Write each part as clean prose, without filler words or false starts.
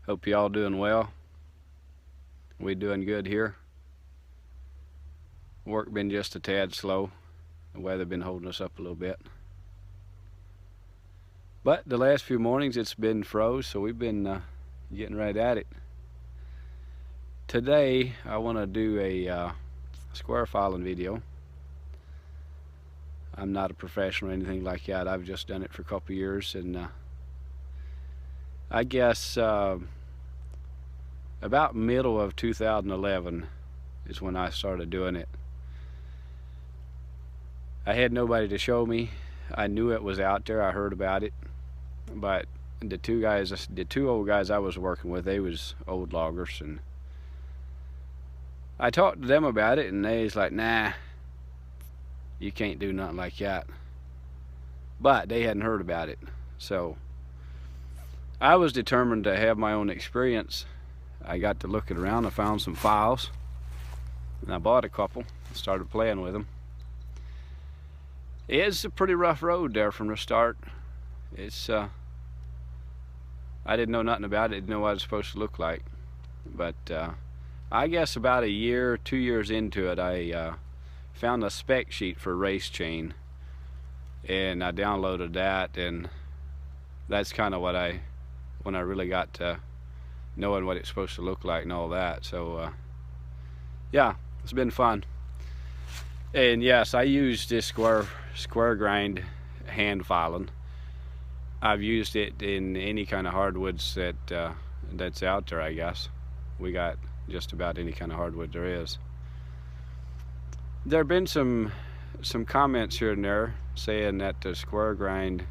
Hope you all doing well. We doing good here. Work been just a tad slow. The weather been holding us up a little bit. But the last few mornings it's been froze, so we've been getting right at it. Today I want to do a square filing video. I'm not a professional or anything like that. I've just done it for a couple years, and I guess about middle of 2011 is when I started doing it. I had nobody to show me. I knew it was out there. I heard about it, but the two old guys I was working with, they was old loggers, and I talked to them about it, and they was like, nah, you can't do nothing like that. But they hadn't heard about it, so I was determined to have my own experience. I got to looking around. I found some files, and I bought a couple and started playing with them. It's a pretty rough road there from the start. It's I didn't know nothing about it. Didn't know what it was supposed to look like, but I guess about a year, 2 years into it, I found a spec sheet for race chain, and I downloaded that, and that's kind of when I really got to knowing what it's supposed to look like and all that. So yeah, it's been fun. And yes, I used this square grind hand filing. I've used it in any kind of hardwoods that's out there. I guess we got just about any kind of hardwood there is. There have been some comments here and there saying that the square grind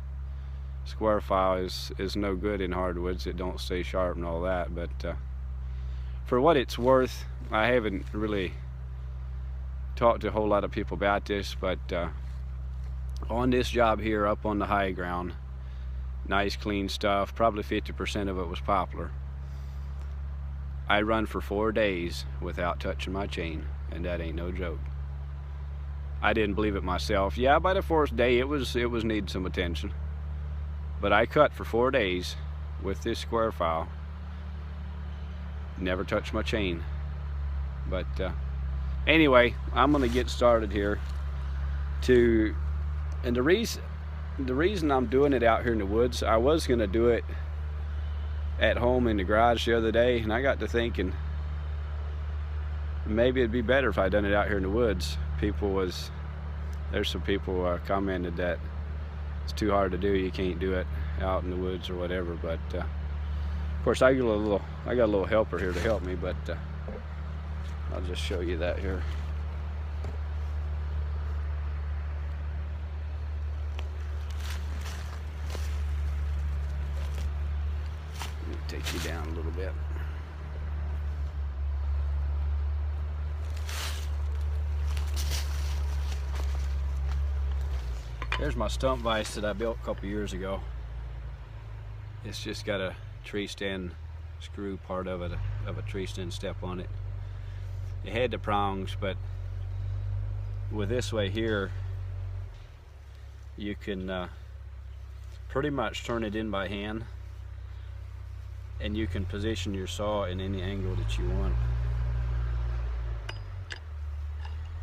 square file is no good in hardwoods. It don't stay sharp and all that, but for what it's worth, I haven't really talked to a whole lot of people about this, but on this job here up on the high ground, nice clean stuff, probably 50% of it was poplar. I run for 4 days without touching my chain, and that ain't no joke. I didn't believe it myself. Yeah, by the 4th day it was needing some attention. But I cut for 4 days with this square file. Never touched my chain. But anyway, I'm gonna get started here. And the reason I'm doing it out here in the woods, I was gonna do it at home in the garage the other day, and I got to thinking maybe it'd be better if I done it out here in the woods. There's some people commented that it's too hard to do, you can't do it out in the woods or whatever, but of course I got a little helper here to help me, but I'll just show you that here. Let me take you down a little bit. There's my stump vise that I built a couple years ago. It's just got a tree stand screw part of a tree stand step on it. It had the prongs, but with this way here, you can pretty much turn it in by hand, and you can position your saw in any angle that you want.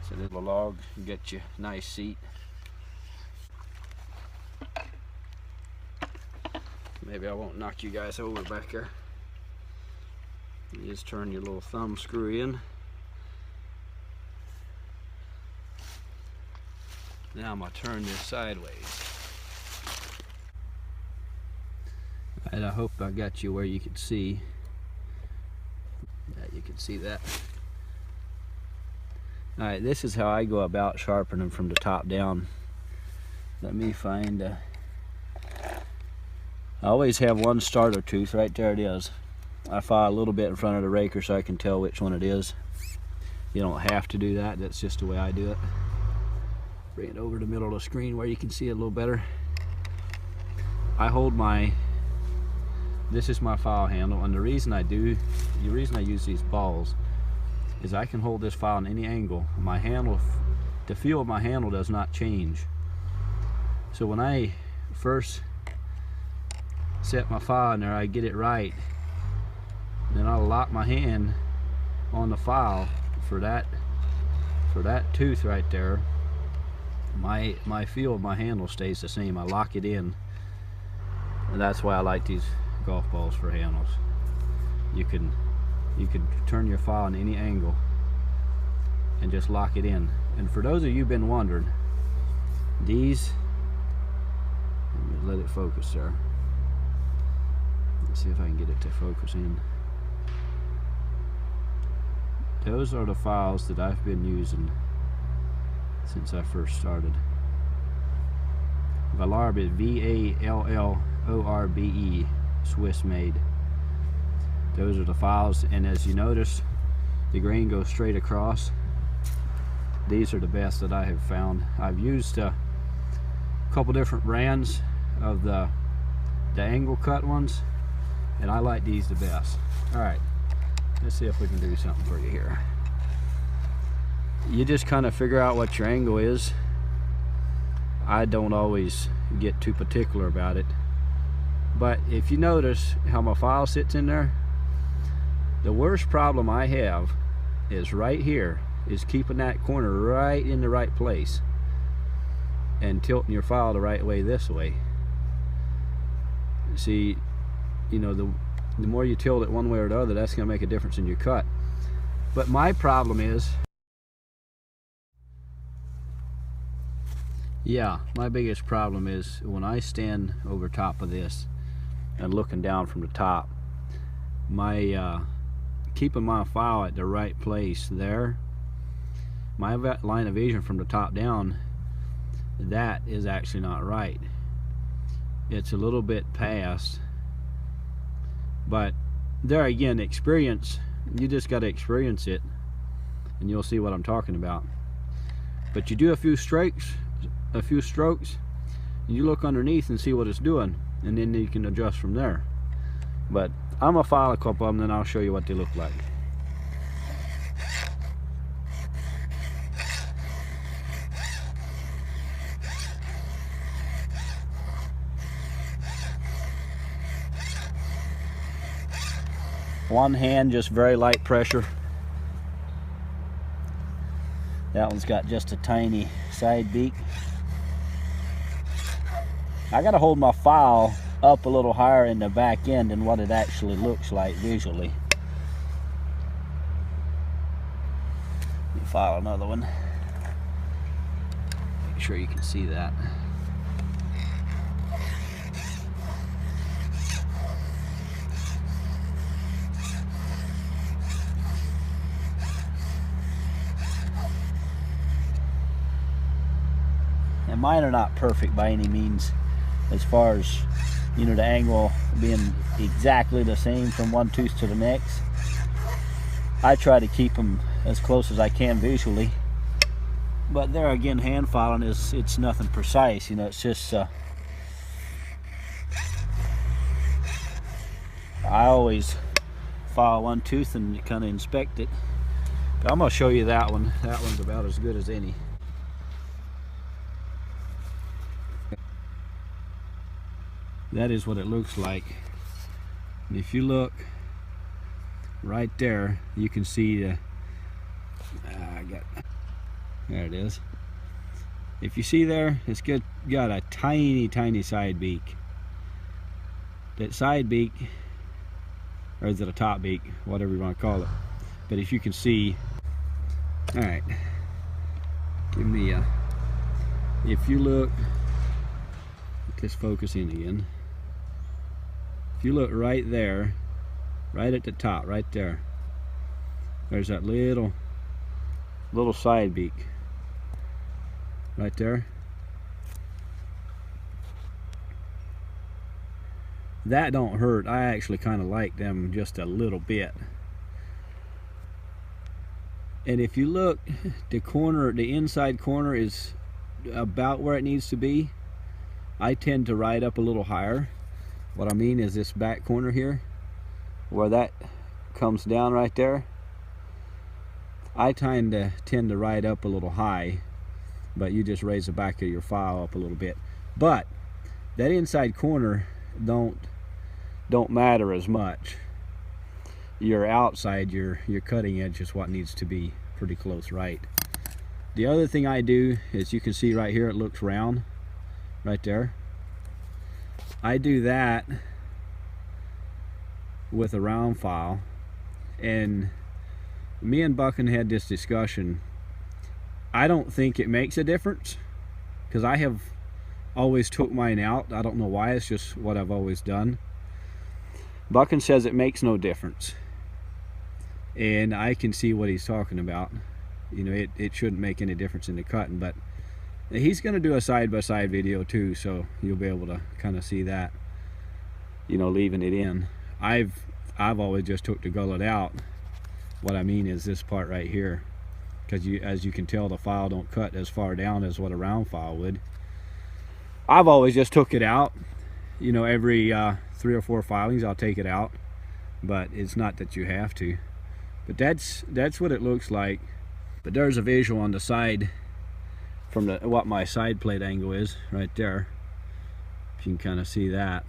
So this little log can get you a nice seat. Maybe I won't knock you guys over back there. You just turn your little thumb screw in. Now I'm going to turn this sideways. And I hope I got you where you can see. Yeah, you can see that. Alright, this is how I go about sharpening from the top down. Let me find I always have one starter tooth. Right there it is. I file a little bit in front of the raker so I can tell which one it is. You don't have to do that. That's just the way I do it. Bring it over the middle of the screen where you can see it a little better. I hold this is my file handle, and the reason I use these balls is I can hold this file in any angle. My handle, the feel of my handle does not change. So when I first set my file in there, I get it right, then I'll lock my hand on the file for that tooth right there. My feel of my handle stays the same. I lock it in, and that's why I like these golf balls for handles. You can turn your file in any angle and just lock it in. And for those of you who've been wondering, these, let it focus there. Let's see if I can get it to focus in. Those are the files that I've been using since I first started. Vallarbe is V-A-L-L-O-R-B-E, Swiss made. Those are the files, and as you notice, the grain goes straight across. These are the best that I have found. I've used a couple different brands of the angle cut ones, and I like these the best. Alright, let's see if we can do something for you here. You just kind of figure out what your angle is. I don't always get too particular about it, but if you notice how my file sits in there, the worst problem I have is right here, is keeping that corner right in the right place and tilting your file the right way this way. See, you know, the more you tilt it one way or the other, that's going to make a difference in your cut. But my problem is, my biggest problem is when I stand over top of this and looking down from the top, my keeping my file at the right place there, my line of vision from the top down, that is actually not right. It's a little bit past, but there again, experience, you just got to experience it and you'll see what I'm talking about. But you do a few strokes, and you look underneath and see what it's doing, and then you can adjust from there. But I'm gonna file a couple of them, then I'll show you what they look like. One hand, just very light pressure. That one's got just a tiny side beak. I gotta hold my file up a little higher in the back end than what it actually looks like visually. Let me file another one. Make sure you can see that. And mine are not perfect by any means, as far as, you know, the angle being exactly the same from one tooth to the next. I try to keep them as close as I can visually, but there again, hand filing it's nothing precise, you know. It's just I always file one tooth and kind of inspect it. But I'm gonna show you that one. That one's about as good as any. That is what it looks like. And if you look right there, you can see the there it is. If you see there, it's got a tiny side beak. That side beak, or is it a top beak, whatever you want to call it. But if you can see, all right, give me a, if you look, just focus in again. If you look right there, right at the top, right there, there's that little side beak right there. That don't hurt. I actually kind of like them just a little bit. And if you look, the corner, the inside corner is about where it needs to be. I tend to ride up a little higher. What I mean is this back corner here, where that comes down right there, I tend to ride up a little high, but you just raise the back of your file up a little bit. But that inside corner don't matter as much. your outside, your cutting edge is what needs to be pretty close right. The other thing I do is, you can see right here it looks round right there. I do that with a round file, and me and Buchan had this discussion. I don't think it makes a difference, because I have always took mine out. I don't know why, it's just what I've always done. Buchan says it makes no difference, and I can see what he's talking about. You know, it shouldn't make any difference in the cutting, but he's going to do a side-by-side video too, so you'll be able to kind of see that, you know, leaving it in. I've always just took the gullet out. What I mean is this part right here, because as you can tell, the file don't cut as far down as what a round file would. I've always just took it out. You know, every 3 or 4 filings I'll take it out, but it's not that you have to. But that's what it looks like. But there's a visual on the side from what my side plate angle is right there. If you can kind of see that.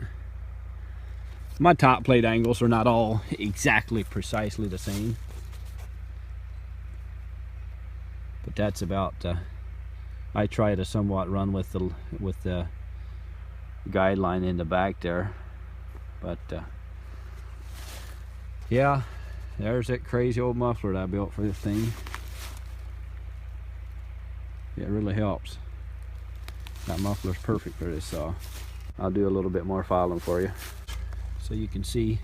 My top plate angles are not all exactly precisely the same, but that's about I try to somewhat run with the guideline in the back there. But yeah, there's that crazy old muffler that I built for this thing. It really helps. That muffler's perfect for this saw. I'll do a little bit more filing for you so you can see.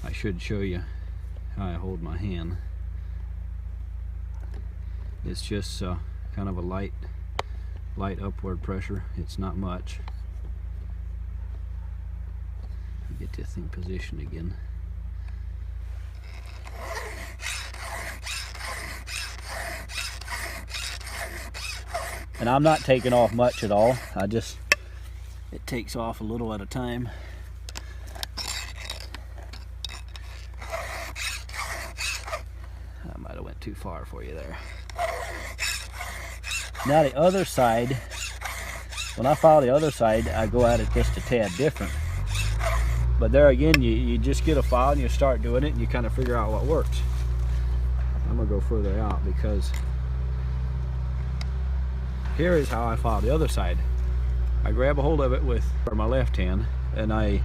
I should show you how I hold my hand. It's just kind of a light upward pressure. It's not much. Get this thing positioned again. And I'm not taking off much at all. It takes off a little at a time. I might have went too far for you there. Now the other side, when I file the other side, I go at it just a tad different. But there again, you just get a file and you start doing it and you kind of figure out what works. I'm gonna go further out, because here is how I file the other side. I grab a hold of it with my left hand, and I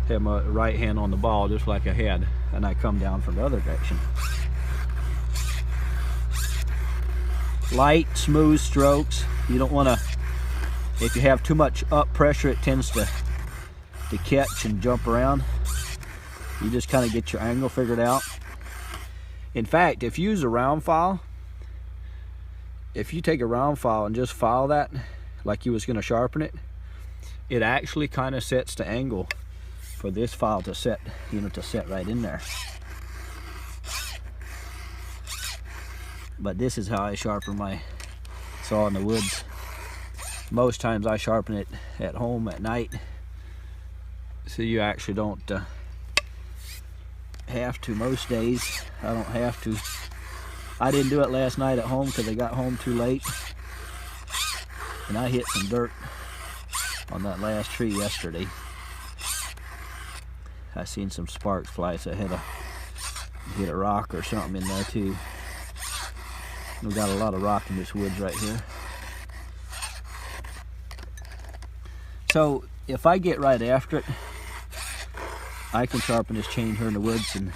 have my right hand on the ball just like I had, and I come down from the other direction. Light, smooth strokes. You don't want to, if you have too much up pressure, it tends to catch and jump around. You just kind of get your angle figured out. In fact, if you use a round file, if you take a round file and just file that like you was going to sharpen it, it actually kind of sets the angle for this file to set, you know, to set right in there. But this is how I sharpen my saw in the woods. Most times I sharpen it at home at night, so you actually don't have to. Most days I don't have to. I didn't do it last night at home because I got home too late, and I hit some dirt on that last tree yesterday. I seen some sparks fly, so I had to hit a rock or something in there too. We got a lot of rock in this woods right here. So if I get right after it, I can sharpen this chain here in the woods in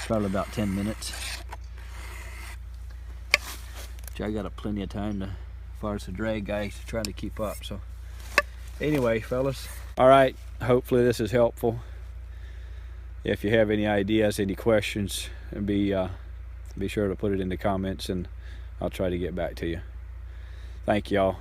probably about 10 minutes. I got plenty of time to, as far as the drag guy, to try to keep up. So anyway, fellas, all right, hopefully this is helpful. If you have any ideas, any questions, be sure to put it in the comments, and I'll try to get back to you. Thank y'all.